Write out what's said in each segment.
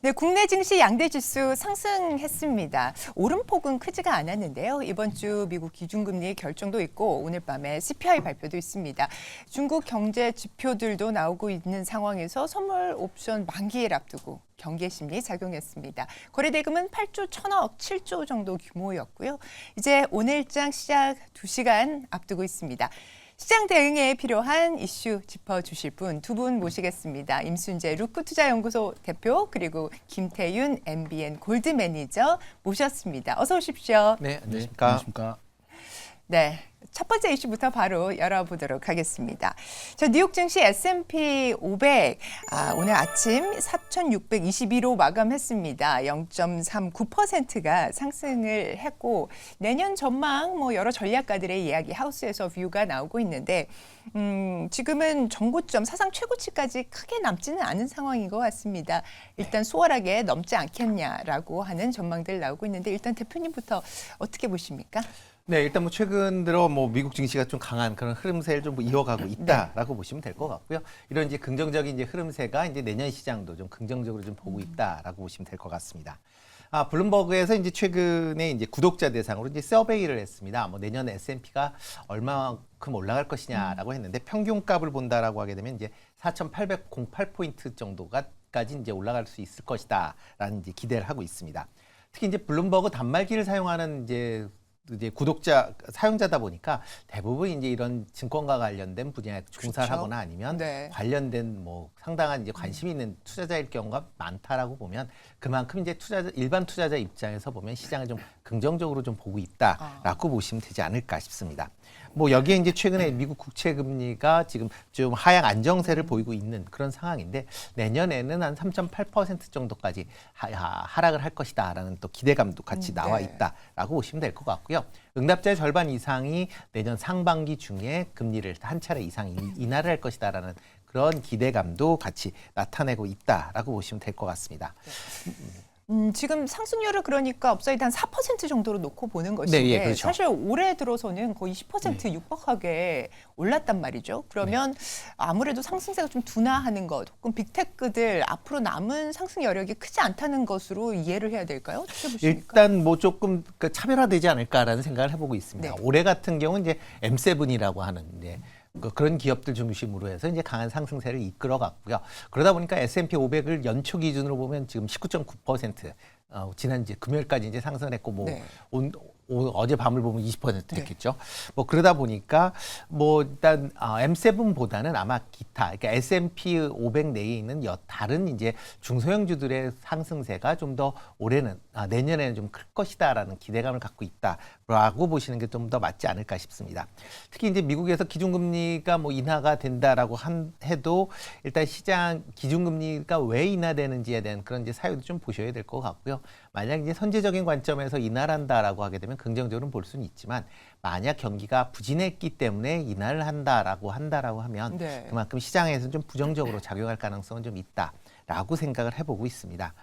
네, 국내 증시 양대 지수 상승했습니다. 오름폭은 크지가 않았는데요. 이번 주 미국 기준금리 결정도 있고 오늘 밤에 CPI 발표도 있습니다. 중국 경제 지표들도 나오고 있는 상황에서 선물 옵션 만기를 앞두고 경계 심리 작용했습니다. 거래대금은 8조 1천억, 7조 정도 규모였고요. 이제 오늘장 시작 2시간 앞두고 있습니다. 시장 대응에 필요한 이슈 짚어주실 분 두 분 모시겠습니다. 임순재 루크투자연구소 대표 그리고 김태윤 MBN 골드 매니저 모셨습니다. 어서 오십시오. 네, 안녕하십니까. 안녕하십니까. 네, 첫 번째 이슈부터 바로 열어보도록 하겠습니다. 자, 뉴욕 증시 S&P 500 오늘 아침 4,621호 마감했습니다. 0.39%가 상승을 했고 내년 전망 여러 전략가들의 이야기 하우스에서 뷰가 나오고 있는데 지금은 정고점 사상 최고치까지 크게 남지는 않은 상황인 것 같습니다. 일단 수월하게 넘지 않겠냐라고 하는 전망들 나오고 있는데 일단 대표님부터 어떻게 보십니까? 네, 일단 최근 들어 미국 증시가 좀 강한 그런 흐름세를 좀 이어가고 있다라고 보시면 될 것 같고요. 이런 이제 긍정적인 이제 흐름세가 이제 내년 시장도 좀 긍정적으로 좀 보고 있다라고 보시면 될 것 같습니다. 블룸버그에서 이제 최근에 이제 구독자 대상으로 이제 서베이를 했습니다. 내년 S&P가 얼마만큼 올라갈 것이냐라고 했는데 평균값을 본다라고 하게 되면 이제 4,808포인트 정도까지 이제 올라갈 수 있을 것이다라는 이제 기대를 하고 있습니다. 특히 이제 블룸버그 단말기를 사용하는 이제 구독자 사용자다 보니까 대부분 이제 이런 증권과 관련된 분야에 종사를 그렇죠. 하거나 아니면 네. 관련된 상당한 이제 관심이 있는 투자자일 경우가 많다라고 보면 그만큼 이제 일반 투자자 입장에서 보면 시장을 좀 긍정적으로 좀 보고 있다라고 보시면 되지 않을까 싶습니다. 여기에 이제 최근에 미국 국채 금리가 지금 좀 하향 안정세를 보이고 있는 그런 상황인데 내년에는 한 3.8% 정도까지 하락을 할 것이다라는 또 기대감도 같이 나와 있다라고 보시면 될 것 같고요. 응답자의 절반 이상이 내년 상반기 중에 금리를 한 차례 이상 인하를 할 것이다라는 그런 기대감도 같이 나타내고 있다라고 보시면 될 것 같습니다. 지금 상승률을 그러니까 업사이드 한 4% 정도로 놓고 보는 것인데 네, 예, 그렇죠. 사실 올해 들어서는 거의 10% 육박하게 올랐단 말이죠. 그러면 아무래도 상승세가 좀 둔화하는 것 혹은 빅테크들 앞으로 남은 상승 여력이 크지 않다는 것으로 이해를 해야 될까요? 어떻게 보십니까? 일단 조금 차별화되지 않을까라는 생각을 해보고 있습니다. 네. 올해 같은 경우는 이제 M7이라고 하는 그런 기업들 중심으로 해서 이제 강한 상승세를 이끌어갔고요. 그러다 보니까 S&P 500을 연초 기준으로 보면 지금 19.9% 지난 이제 금요일까지 이제 상승을 했고 어제 밤을 보면 20% 했겠죠. 그러다 보니까 일단 M7보다는 아마 기타 그러니까 S&P 500 내에 있는 다른 이제 중소형주들의 상승세가 좀 더 올해는 내년에는 좀 클 것이다라는 기대감을 갖고 있다라고 보시는 게 좀 더 맞지 않을까 싶습니다. 특히 이제 미국에서 기준금리가 인하가 된다라고 해도 일단 시장 기준금리가 왜 인하되는지에 대한 그런 이제 사유도 좀 보셔야 될 것 같고요. 만약 이제 선제적인 관점에서 인하를 한다라고 하게 되면 긍정적으로 볼 수는 있지만 만약 경기가 부진했기 때문에 인하를 한다라고 하면 그만큼 시장에서 좀 부정적으로 작용할 가능성은 좀 있다라고 생각을 해보고 있습니다.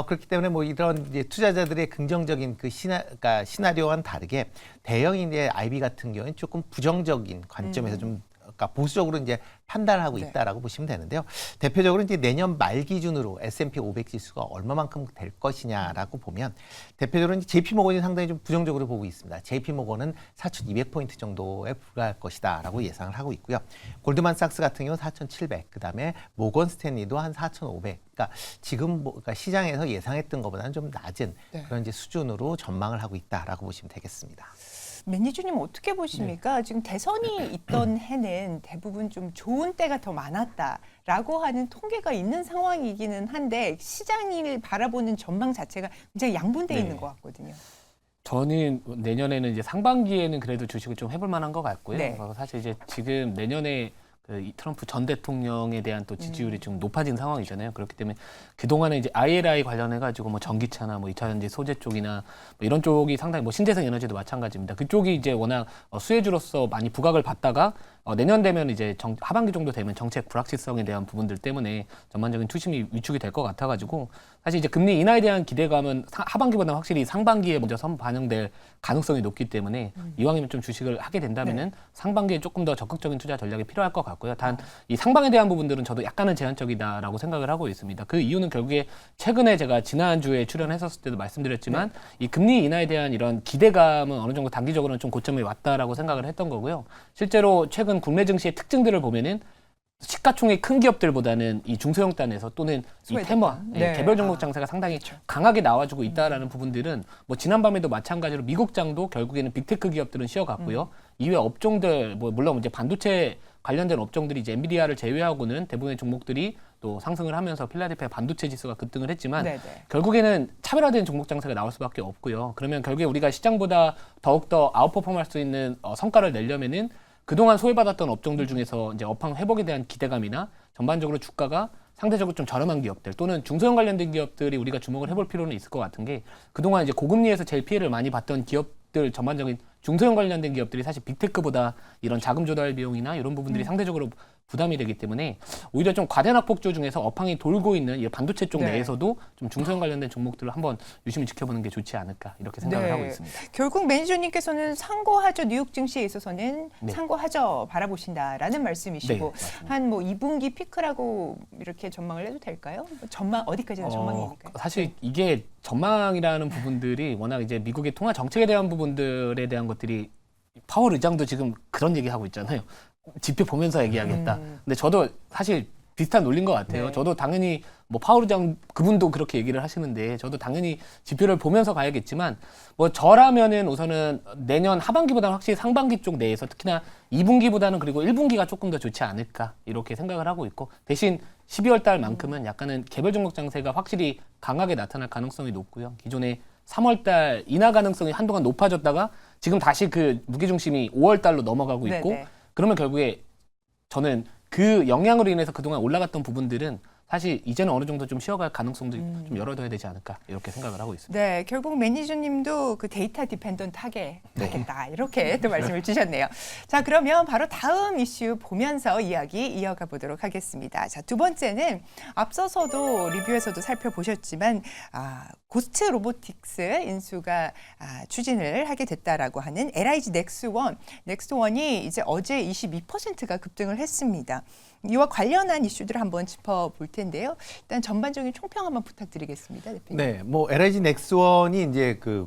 그렇기 때문에 이런 이제 투자자들의 긍정적인 그러니까 시나리오와는 다르게 대형 이제 IB 같은 경우는 조금 부정적인 관점에서 좀 그러니까 보수적으로 이제 판단하고 있다라고 보시면 되는데요. 대표적으로 이제 내년 말 기준으로 S&P 500 지수가 얼마만큼 될 것이냐라고 보면 대표적으로 이제 JP모건이 상당히 좀 부정적으로 보고 있습니다. JP모건은 4,200포인트 정도에 불과할 것이다라고 예상을 하고 있고요. 골드만삭스 같은 경우는 4,700, 그다음에 모건 스탠리도 한 4,500. 그러니까 지금 그러니까 시장에서 예상했던 것보다는 좀 낮은 그런 이제 수준으로 전망을 하고 있다라고 보시면 되겠습니다. 매니저님 어떻게 보십니까? 지금 대선이 있던 해는 대부분 좀 좋은 때가 더 많았다라고 하는 통계가 있는 상황이기는 한데 시장을 바라보는 전망 자체가 굉장히 양분돼 있는 것 같거든요. 저는 내년에는 이제 상반기에는 그래도 주식을 좀 해볼 만한 것 같고요. 사실 이제 지금 내년에 이 트럼프 전 대통령에 대한 또 지지율이 좀 높아진 상황이잖아요. 그렇기 때문에 그동안에 이제 IRA 관련해가지고 전기차나 2차 전지 소재 쪽이나 이런 쪽이 상당히 신재생 에너지도 마찬가지입니다. 그쪽이 이제 워낙 수혜주로서 많이 부각을 받다가 내년 되면 이제 하반기 정도 되면 정책 불확실성에 대한 부분들 때문에 전반적인 투심이 위축이 될 것 같아가지고 사실 이제 금리 인하에 대한 기대감은 하반기보다 확실히 상반기에 먼저 반영될 가능성이 높기 때문에 이왕이면 좀 주식을 하게 된다면은 상반기에 조금 더 적극적인 투자 전략이 필요할 것 같고. 같고요. 단 이 상방에 대한 부분들은 저도 약간은 제한적이다라고 생각을 하고 있습니다. 그 이유는 결국에 최근에 제가 지난주에 출연했었을 때도 말씀드렸지만 이 금리 인하에 대한 이런 기대감은 어느 정도 단기적으로는 좀 고점에 왔다라고 생각을 했던 거고요. 실제로 최근 국내 증시의 특징들을 보면은 시가총액 큰 기업들보다는 이 중소형단에서 또는 이 테마, 네. 개별 종목 장세가 상당히 강하게 나와주고 있다라는 부분들은 뭐 지난밤에도 마찬가지로 미국장도 결국에는 빅테크 기업들은 쉬어갔고요. 이외 업종들 뭐 물론 이제 반도체 관련된 업종들이 이제 엔비디아를 제외하고는 대부분의 종목들이 또 상승을 하면서 필라델피아 반도체 지수가 급등을 했지만 네네. 결국에는 차별화된 종목 장세가 나올 수밖에 없고요. 그러면 결국에 우리가 시장보다 더욱더 아웃퍼폼할 수 있는 성과를 내려면은 그동안 소외받았던 업종들 중에서 이제 업황 회복에 대한 기대감이나 전반적으로 주가가 상대적으로 좀 저렴한 기업들 또는 중소형 관련된 기업들이 우리가 주목을 해볼 필요는 있을 것 같은 게 그동안 이제 고금리에서 제일 피해를 많이 봤던 기업들 전반적인 중소형 관련된 기업들이 사실 빅테크보다 이런 자금 조달 비용이나 이런 부분들이 상대적으로 부담이 되기 때문에 오히려 좀 과대 낙폭주 중에서 업황이 돌고 있는 이 반도체 쪽 네. 내에서도 좀 중소형 관련된 종목들을 한번 유심히 지켜보는 게 좋지 않을까 이렇게 생각을 네. 하고 있습니다. 결국 매니저님께서는 상고하저 뉴욕 증시에 있어서는 네. 상고하저 바라보신다라는 말씀이시고 네, 한 뭐 2분기 피크라고 이렇게 전망을 해도 될까요? 전망 어디까지나 전망이니까요. 사실 이게 전망이라는 부분들이 워낙 이제 미국의 통화 정책에 대한 부분들에 대한 것들이 파월 의장도 지금 그런 얘기하고 있잖아요. 지표 보면서 얘기하겠다. 근데 저도 사실 비슷한 논리인 것 같아요. 네. 저도 당연히 뭐 파월 의장 그분도 그렇게 얘기를 하시는데 저도 당연히 지표를 보면서 가야겠지만 뭐 저라면은 우선은 내년 하반기보다는 확실히 상반기 쪽 내에서 특히나 2분기보다는 그리고 1분기가 조금 더 좋지 않을까 이렇게 생각을 하고 있고 대신 12월 달만큼은 약간은 개별 종목 장세가 확실히 강하게 나타날 가능성이 높고요. 기존에 3월 달 인하 가능성이 한동안 높아졌다가 지금 다시 그 무게중심이 5월 달로 넘어가고 있고 네네. 그러면 결국에 저는 그 영향으로 인해서 그동안 올라갔던 부분들은 사실 이제는 어느 정도 좀 쉬어갈 가능성도 좀 열어둬야 되지 않을까 이렇게 생각을 하고 있습니다. 네, 결국 매니저님도 그 데이터 디펜던트 하겠다 이렇게 또 말씀을 주셨네요. 자, 그러면 바로 다음 이슈 보면서 이야기 이어가 보도록 하겠습니다. 자, 두 번째는 앞서서도 리뷰에서도 살펴보셨지만 고스트 로보틱스 인수가 추진을 하게 됐다라고 하는 LIG 넥스원이 이제 어제 22%가 급등을 했습니다. 이와 관련한 이슈들을 한번 짚어볼 텐데요. 일단 전반적인 총평 한번 부탁드리겠습니다, 대표님. 네, 뭐 LIG 넥스원이 이제 그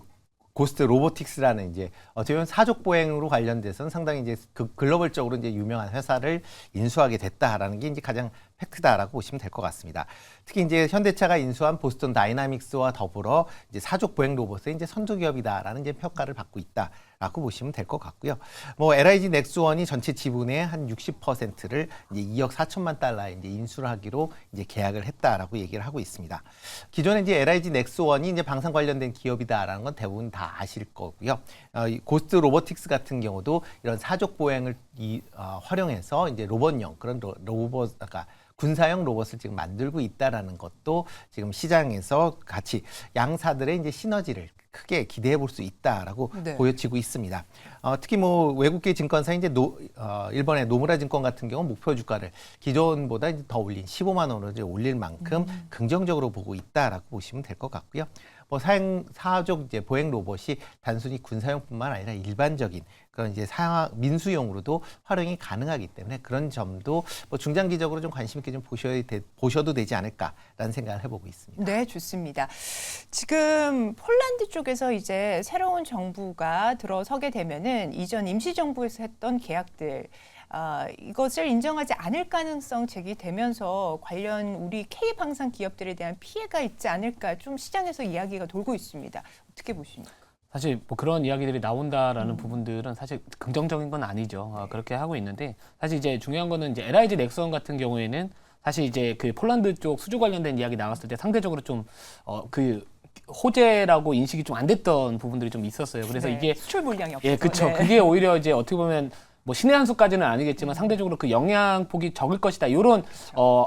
고스트 로보틱스라는 이제 어떻게 보면 사족 보행으로 관련돼서는 상당히 이제 그 글로벌적으로 이제 유명한 회사를 인수하게 됐다라는 게 이제 가장 팩트다라고 보시면 될 것 같습니다. 특히 이제 현대차가 인수한 보스턴 다이나믹스와 더불어 이제 사족 보행 로봇의 이제 선두 기업이다라는 이제 평가를 받고 있다라고 보시면 될 것 같고요. 뭐 LIG 넥스원이 전체 지분의 한 60%를 이제 2억 4천만 달러에 이제 인수를 하기로 이제 계약을 했다라고 얘기를 하고 있습니다. 기존에 이제 LIG 넥스원이 이제 방산 관련된 기업이다라는 건 대부분 다 아실 거고요. 이 고스트 로보틱스 같은 경우도 이런 사족 보행을 활용해서 이제 로봇용 그런 로봇 아까 군사용 로봇을 지금 만들고 있다라는 것도 지금 시장에서 같이 양사들의 이제 시너지를 크게 기대해 볼 수 있다라고 네. 보여지고 있습니다. 특히 뭐 외국계 증권사 이제 일본의 노무라 증권 같은 경우 목표 주가를 기존보다 이제 더 올린 15만 원으로 이제 올릴 만큼 긍정적으로 보고 있다라고 보시면 될 것 같고요. 뭐 사족 이제 보행 로봇이 단순히 군사용뿐만 아니라 일반적인 그런 이제 민수용으로도 활용이 가능하기 때문에 그런 점도 뭐 중장기적으로 좀 관심 있게 좀 보셔도 되지 않을까라는 생각을 해보고 있습니다. 네, 좋습니다. 지금 폴란드 쪽에서 이제 새로운 정부가 들어서게 되면은 이전 임시정부에서 했던 계약들 이것을 인정하지 않을 가능성 제기되면서 관련 우리 K 방산 기업들에 대한 피해가 있지 않을까 좀 시장에서 이야기가 돌고 있습니다. 어떻게 보십니까? 사실 뭐 그런 이야기들이 나온다라는 부분들은 사실 긍정적인 건 아니죠. 그렇게 하고 있는데 사실 이제 중요한 거는 이제 LIG 넥스원 같은 경우에는 사실 이제 그 폴란드 쪽 수주 관련된 이야기 나왔을 때 상대적으로 좀 그 호재라고 인식이 좀 안 됐던 부분들이 좀 있었어요. 그래서 네, 이게 수출 물량이 없어서. 예, 그렇죠. 네. 그게 오히려 이제 어떻게 보면 뭐 신의 한 수까지는 아니겠지만 상대적으로 그 영향폭이 적을 것이다. 이런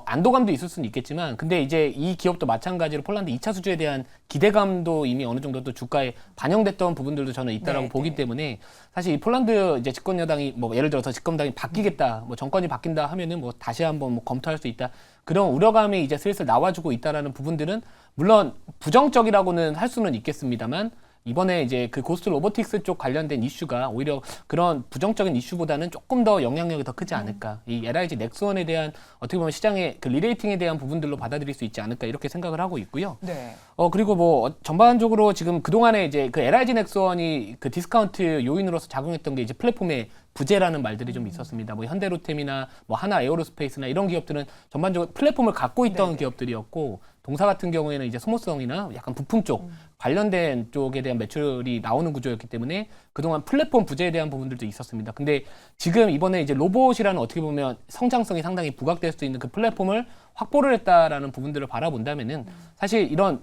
안도감도 있을 수는 있겠지만 근데 이제 이 기업도 마찬가지로 폴란드 2차 수주에 대한 기대감도 이미 어느 정도 또 주가에 반영됐던 부분들도 저는 있다라고 네, 보기 네. 때문에 사실 이 폴란드 이제 집권 여당이 뭐 예를 들어서 집권당이 바뀌겠다, 뭐 정권이 바뀐다 하면은 뭐 다시 한번 뭐 검토할 수 있다. 그런 우려감이 이제 슬슬 나와주고 있다라는 부분들은 물론 부정적이라고는 할 수는 있겠습니다만 이번에 이제 그 고스트 로보틱스 쪽 관련된 이슈가 오히려 그런 부정적인 이슈보다는 조금 더 영향력이 더 크지 않을까. 이 LIG 넥스원에 대한 어떻게 보면 시장의 그 리레이팅에 대한 부분들로 받아들일 수 있지 않을까 이렇게 생각을 하고 있고요. 네. 그리고 뭐 전반적으로 지금 그동안에 이제 그 LIG 넥스원이 그 디스카운트 요인으로서 작용했던 게 이제 플랫폼의 부재라는 말들이 좀 있었습니다. 뭐 현대로템이나 뭐 하나 에어로스페이스나 이런 기업들은 전반적으로 플랫폼을 갖고 있던 네네. 기업들이었고 동사 같은 경우에는 이제 소모성이나 약간 부품 쪽 관련된 쪽에 대한 매출이 나오는 구조였기 때문에 그동안 플랫폼 부재에 대한 부분들도 있었습니다. 근데 지금 이번에 이제 로봇이라는 어떻게 보면 성장성이 상당히 부각될 수 있는 그 플랫폼을 확보를 했다라는 부분들을 바라본다면은 사실 이런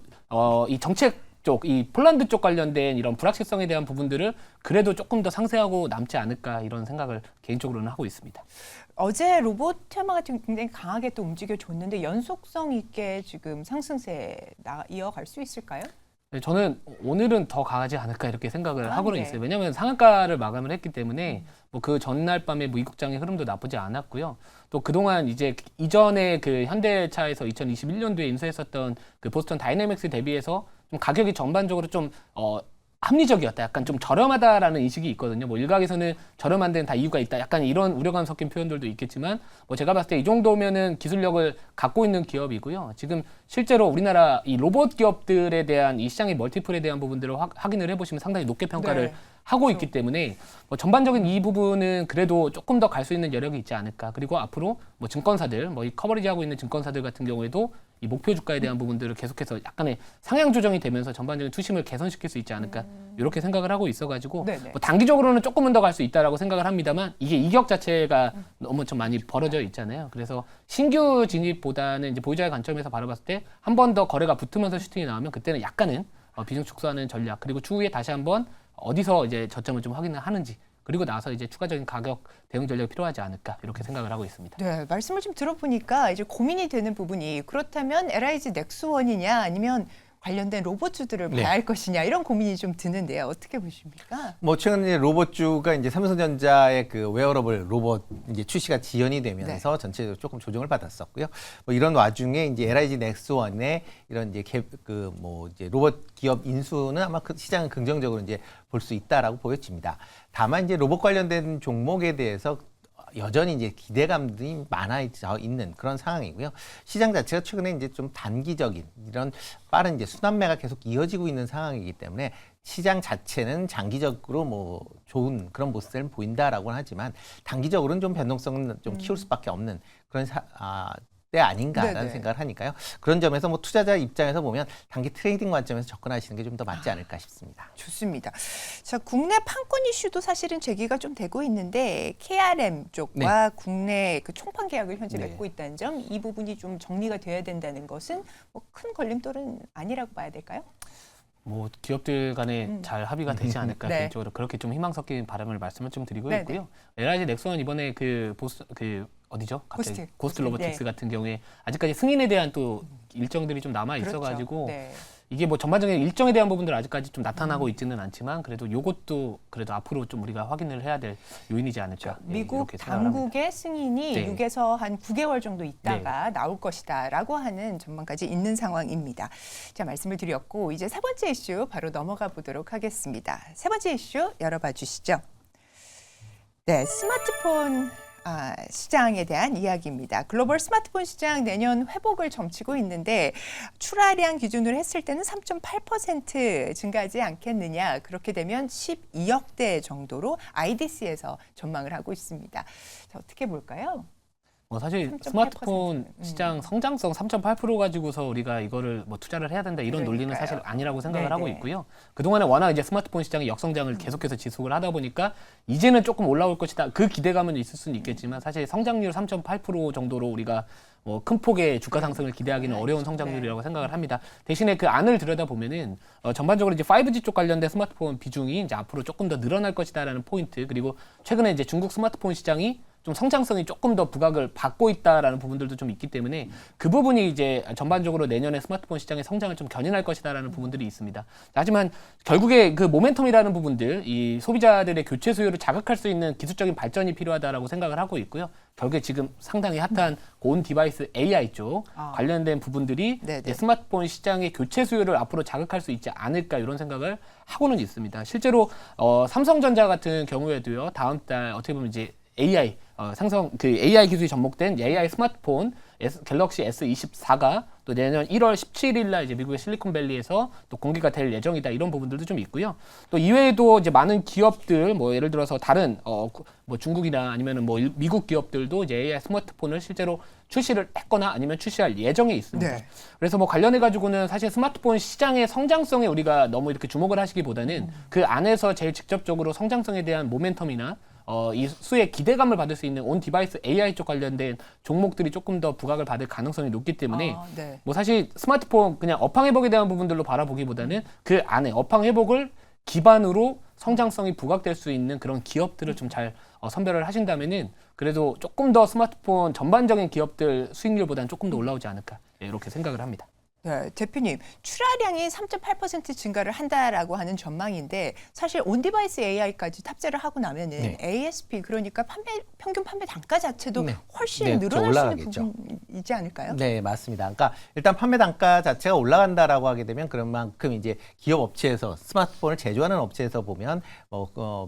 이 정책 쪽, 이 폴란드 쪽 관련된 이런 불확실성에 대한 부분들을 그래도 조금 더 상세하고 남지 않을까 이런 생각을 개인적으로는 하고 있습니다. 어제 로봇 테마 같은 게 굉장히 강하게 또 움직여줬는데 연속성 있게 지금 상승세 이어갈 수 있을까요? 네, 저는 오늘은 더 강하지 않을까 이렇게 생각을 하고는 네. 있어요. 왜냐하면 상한가를 마감을 했기 때문에 뭐 그 전날 밤에 미국장의 흐름도 나쁘지 않았고요. 또 그동안 이제 이전에 그 현대차에서 2021년도에 인수했었던 그 보스턴 다이내믹스 대비해서 좀 가격이 전반적으로 좀 합리적이었다. 약간 좀 저렴하다라는 인식이 있거든요. 뭐 일각에서는 저렴한 데는 다 이유가 있다. 약간 이런 우려감 섞인 표현들도 있겠지만 뭐 제가 봤을 때 이 정도면은 기술력을 갖고 있는 기업이고요. 지금 실제로 우리나라 이 로봇 기업들에 대한 이 시장의 멀티플에 대한 부분들을 확인을 해보시면 상당히 높게 평가를 네. 하고 있기 때문에 뭐 전반적인 이 부분은 그래도 조금 더 갈 수 있는 여력이 있지 않을까. 그리고 앞으로 뭐 증권사들, 뭐 이 커버리지하고 있는 증권사들 같은 경우에도 이 목표 주가에 대한 부분들을 계속해서 약간의 상향 조정이 되면서 전반적인 투심을 개선시킬 수 있지 않을까 이렇게 생각을 하고 있어가지고 네네. 뭐 단기적으로는 조금은 더 갈 수 있다라고 생각을 합니다만 이게 이격 자체가 너무 좀 많이 벌어져 있잖아요. 그래서 신규 진입보다는 이제 보유자의 관점에서 바라봤을 때 한 번 더 거래가 붙으면서 슈팅이 나오면 그때는 약간은 비중 축소하는 전략 그리고 추후에 다시 한번 어디서 이제 저점을 좀 확인을 하는지 그리고 나서 이제 추가적인 가격 대응 전략이 필요하지 않을까 이렇게 생각을 하고 있습니다. 네, 말씀을 좀 들어보니까 이제 고민이 되는 부분이 그렇다면 LIG 넥스원이냐 아니면 관련된 로봇주들을 네. 봐야 할 것이냐 이런 고민이 좀 드는데요. 어떻게 보십니까? 뭐 최근 이제 로봇주가 이제 삼성전자의 그 웨어러블 로봇 이제 출시가 지연이 되면서 전체적으로 조금 조정을 받았었고요. 뭐 이런 와중에 이제 LIG 넥스원의 이런 이제 그 뭐 이제 로봇 기업 인수는 아마 그 시장은 긍정적으로 이제 볼 수 있다라고 보여집니다. 다만 이제 로봇 관련된 종목에 대해서 여전히 이제 기대감들이 많아 있는 그런 상황이고요. 시장 자체가 최근에 이제 좀 단기적인 이런 빠른 이제 순환매가 계속 이어지고 있는 상황이기 때문에 시장 자체는 장기적으로 뭐 좋은 그런 모습을 보인다라고는 하지만 단기적으로는 좀 변동성은 좀 키울 수밖에 없는 그런 때 아닌가라는 네네. 생각을 하니까요. 그런 점에서 뭐 투자자 입장에서 보면 단기 트레이딩 관점에서 접근하시는 게 좀 더 맞지 않을까 싶습니다. 좋습니다. 자, 국내 판권 이슈도 사실은 제기가 좀 되고 있는데 KRM 쪽과 국내 그 총판 계약을 현재 네. 맺고 있다는 점, 이 부분이 좀 정리가 돼야 된다는 것은 뭐 큰 걸림돌은 아니라고 봐야 될까요? 뭐 기업들 간에 잘 합의가 되지 않을까 네. 개인적으로 그렇게 좀 희망 섞인 바람을 말씀을 좀 드리고 네네. 있고요. LIG 넥스원 이번에 그 어디죠? 갑자기 고스트 로보틱스 네. 같은 경우에 아직까지 승인에 대한 또 일정들이 좀 남아 있어가지고 네. 이게 뭐 전반적인 일정에 대한 부분들 아직까지 좀 나타나고 있지는 않지만 그래도 요것도 그래도 앞으로 좀 우리가 확인을 해야 될 요인이지 않을까. 미국 이렇게 생각을 합니다. 당국의 승인이 네. 6에서 한 9개월 정도 있다가 나올 것이다라고 하는 전망까지 있는 상황입니다. 자, 말씀을 드렸고 이제 세 번째 이슈 바로 넘어가 보도록 하겠습니다. 세 번째 이슈 열어봐 주시죠. 네, 스마트폰 시장에 대한 이야기입니다. 글로벌 스마트폰 시장 내년 회복을 점치고 있는데 출하량 기준으로 했을 때는 3.8% 증가하지 않겠느냐. 그렇게 되면 12억 대 정도로 IDC에서 전망을 하고 있습니다. 자, 어떻게 볼까요? 뭐 사실 3.8%. 스마트폰 시장 성장성 3.8% 가지고서 우리가 이거를 뭐 투자를 해야 된다 이런 논리는 그러니까요. 사실 아니라고 생각을 네네. 하고 있고요. 그동안에 워낙 이제 스마트폰 시장의 역성장을 계속해서 지속을 하다 보니까 이제는 조금 올라올 것이다. 그 기대감은 있을 수는 있겠지만 사실 성장률 3.8% 정도로 우리가 뭐 큰 폭의 주가 상승을 기대하기는 어려운 성장률이라고 생각을 합니다. 대신에 그 안을 들여다보면은 전반적으로 이제 5G 쪽 관련된 스마트폰 비중이 이제 앞으로 조금 더 늘어날 것이다라는 포인트 그리고 최근에 이제 중국 스마트폰 시장이 좀 성장성이 조금 더 부각을 받고 있다라는 부분들도 좀 있기 때문에 그 부분이 이제 전반적으로 내년에 스마트폰 시장의 성장을 좀 견인할 것이다라는 부분들이 있습니다. 하지만 결국에 그 모멘텀이라는 부분들, 이 소비자들의 교체 수요를 자극할 수 있는 기술적인 발전이 필요하다라고 생각을 하고 있고요. 결국에 지금 상당히 핫한 온 디바이스 AI 쪽 관련된 부분들이 이제 스마트폰 시장의 교체 수요를 앞으로 자극할 수 있지 않을까 이런 생각을 하고는 있습니다. 실제로 삼성전자 같은 경우에도요. 다음 달 어떻게 보면 이제 AI 삼성 그 AI 기술이 접목된 AI 스마트폰 갤럭시 S24가 또 내년 1월 17일 날 이제 미국의 실리콘밸리에서 또 공개가 될 예정이다 이런 부분들도 좀 있고요. 또 이외에도 이제 많은 기업들 뭐 예를 들어서 다른 뭐 중국이나 아니면은 뭐 미국 기업들도 이제 AI 스마트폰을 실제로 출시를 했거나 아니면 출시할 예정에 있습니다. 네. 그래서 뭐 관련해 가지고는 사실 스마트폰 시장의 성장성에 우리가 너무 이렇게 주목을 하시기보다는 그 안에서 제일 직접적으로 성장성에 대한 모멘텀이나 이 수의 기대감을 받을 수 있는 온 디바이스 AI 쪽 관련된 종목들이 조금 더 부각을 받을 가능성이 높기 때문에 뭐 사실 스마트폰 그냥 업황 회복에 대한 부분들로 바라보기보다는 그 안에 업황 회복을 기반으로 성장성이 부각될 수 있는 그런 기업들을 좀 잘 선별을 하신다면은 그래도 조금 더 스마트폰 전반적인 기업들 수익률보다는 조금 더 올라오지 않을까 이렇게 생각을 합니다. 네, 대표님, 출하량이 3.8% 증가를 한다라고 하는 전망인데 사실 온디바이스 AI까지 탑재를 하고 나면은 ASP 그러니까 평균 판매 단가 자체도 훨씬 늘어날 수 있는 부분이지 않을까요? 네, 맞습니다. 그러니까 일단 판매 단가 자체가 올라간다라고 하게 되면 그런 만큼 이제 기업 업체에서 스마트폰을 제조하는 업체에서 보면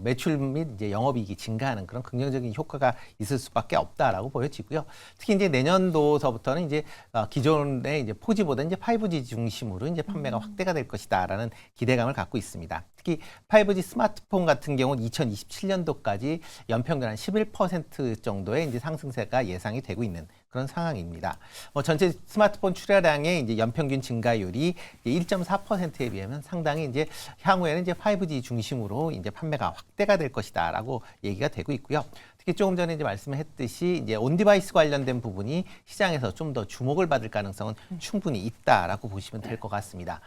매출 및 이제 영업이익이 증가하는 그런 긍정적인 효과가 있을 수밖에 없다라고 보여지고요. 특히 이제 내년도서부터는 이제 기존의 이제 4G보다 이제 5G 중심으로 이제 판매가 확대가 될 것이다라는 기대감을 갖고 있습니다. 특히 5G 스마트폰 같은 경우는 2027년도까지 연평균 한 11% 정도의 이제 상승세가 예상이 되고 있는 그런 상황입니다. 전체 스마트폰 출하량의 이제 연평균 증가율이 1.4%에 비하면 상당히 이제 향후에는 이제 5G 중심으로 이제 판매가 확대가 될 것이다라고 얘기가 되고 있고요. 특히 조금 전에 이제 말씀했듯이 이제 온디바이스 관련된 부분이 시장에서 좀 더 주목을 받을 가능성은 충분히 있다라고 보시면 될 것 같습니다.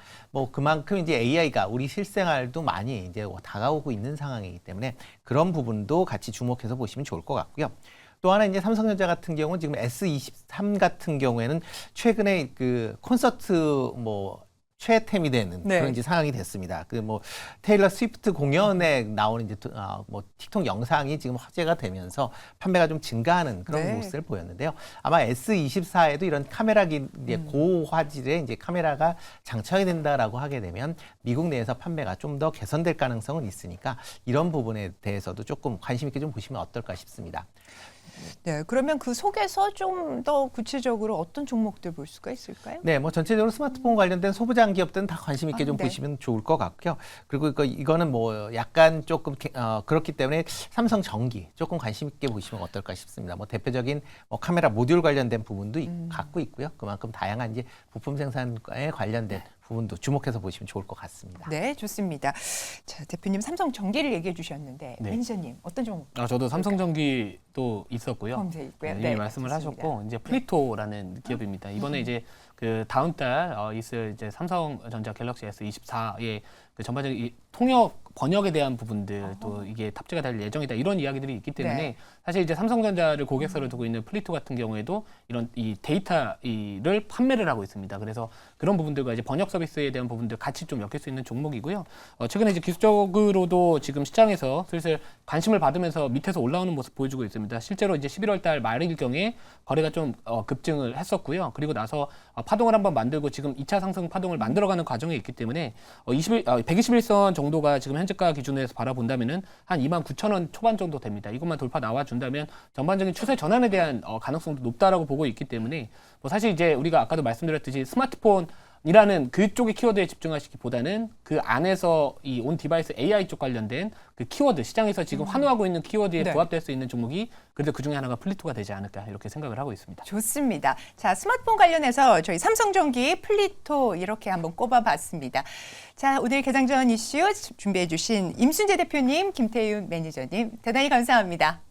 그만큼 이제 AI가 우리 실생활도 많이 이제 다가오고 있는 상황이기 때문에 그런 부분도 같이 주목해서 보시면 좋을 것 같고요. 또 하나 이제 삼성전자 같은 경우는 지금 S23 같은 경우에는 최근에 그 콘서트 최애템이 되는 그런 이제 상황이 됐습니다. 테일러 스위프트 공연에 나오는 이제 틱톡 영상이 지금 화제가 되면서 판매가 좀 증가하는 그런 모습을 보였는데요. 아마 S24에도 이런 이제 고화질의 이제 카메라가 장착이 된다라고 하게 되면 미국 내에서 판매가 좀 더 개선될 가능성은 있으니까 이런 부분에 대해서도 조금 관심 있게 좀 보시면 어떨까 싶습니다. 네, 그러면 그 속에서 좀 더 구체적으로 어떤 종목들 볼 수가 있을까요? 네, 전체적으로 스마트폰 관련된 소부장 기업들은 다 관심 있게 좀 보시면 좋을 것 같고요. 그리고 이거는 약간 조금 그렇기 때문에 삼성전기 조금 관심 있게 보시면 어떨까 싶습니다. 대표적인 카메라 모듈 관련된 부분도 갖고 있고요. 그만큼 다양한 이제 부품 생산에 관련된 부분도 주목해서 보시면 좋을 것 같습니다. 네, 좋습니다. 자, 대표님 삼성전기를 얘기해 주셨는데 매니저님 어떤 종목? 저도 삼성전기도 있었고요. 있고요. 이미 말씀을 하셨고 이제 플리토라는 기업입니다. 이번에 이제 그 다음 달 있을 이제 삼성전자 갤럭시 S24의 그 전반적인 통역 번역에 대한 부분들 또 이게 탑재가 될 예정이다 이런 이야기들이 있기 때문에 사실 이제 삼성전자를 고객사로 두고 있는 플리토 같은 경우에도 이런 이 데이터를 판매를 하고 있습니다. 그래서 그런 부분들과 이제 번역 서비스에 대한 부분들 같이 좀 엮일 수 있는 종목이고요. 최근에 이제 기술적으로도 지금 시장에서 슬슬 관심을 받으면서 밑에서 올라오는 모습 보여주고 있습니다. 실제로 이제 11월 달 말일경에 거래가 좀 급증을 했었고요. 그리고 나서 파동을 한번 만들고 지금 2차 상승 파동을 만들어가는 과정에 있기 때문에 121선 정도가 지금 현재가 기준에서 바라본다면은 한 29,000원 초반 정도 됩니다. 이것만 돌파 나와준다면 전반적인 추세 전환에 대한 가능성도 높다라고 보고 있기 때문에 사실 이제 우리가 아까도 말씀드렸듯이 스마트폰이라는 그쪽의 키워드에 집중하시기보다는 그 안에서 이 온 디바이스 AI 쪽 관련된 그 키워드 시장에서 지금 환호하고 있는 키워드에 부합될 수 있는 종목이 그래도 그 중에 하나가 플리토가 되지 않을까 이렇게 생각을 하고 있습니다. 좋습니다. 자, 스마트폰 관련해서 저희 삼성전기, 플리토 이렇게 한번 꼽아봤습니다. 자, 오늘 개장 전 이슈 준비해 주신 임순재 대표님, 김태윤 매니저님 대단히 감사합니다.